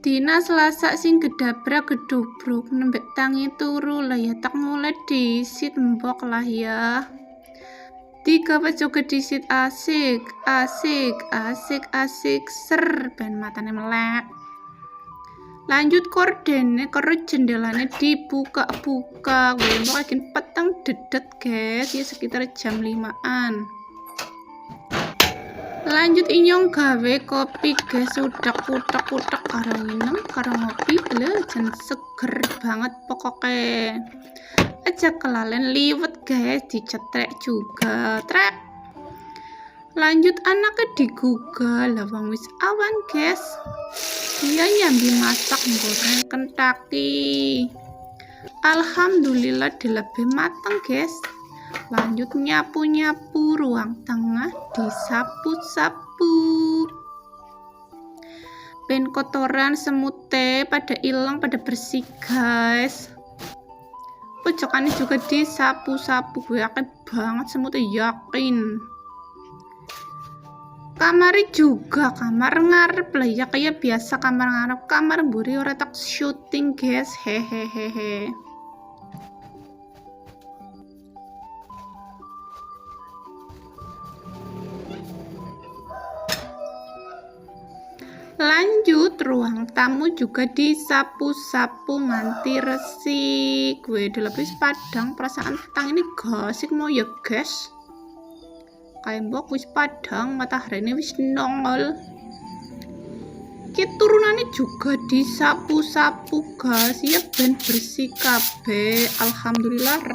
Dina Selasa sing gedabrak gedubruk nembek tangi turu lah ya tak mulai disit mbok lah ya. Tiga joget disit asik ser ben matane melek. Lanjut kordene karo jendelane dibuka-buka gue mau bikin petang dedet guys ya sekitar jam 5-an. Lanjut inyong gawe kopi guys, udak karo minum karo ngopi lho jan seger banget pokoknya. Aja kelalen liwet guys, dicetrek juga trek. Lanjut anaknya digugah lah wong wis awan guys. Dia nyambi masak goreng Kentucky. Alhamdulillah dilebih matang guys. Lanjut nyapu-nyapu ruang tengah, disapu-sapu. Ben kotoran semute pada hilang, pada bersih guys. Pojokannya juga disapu-sapu, gue yakin banget semute yakin. Kamar juga kamar ngarep lah ya kayak biasa kamar ngarep, kamar mburi ora tak syuting guys, hehehehe. Lanjut ruang tamu juga disapu-sapu nganti resik. Gue dilebih padang perasaan petang ini gosik mau ya guys. Kayak mbok wis padang matahari ini wis nongol. Turunannya juga disapu-sapu guys ya ben bersih kabeh. Alhamdulillah.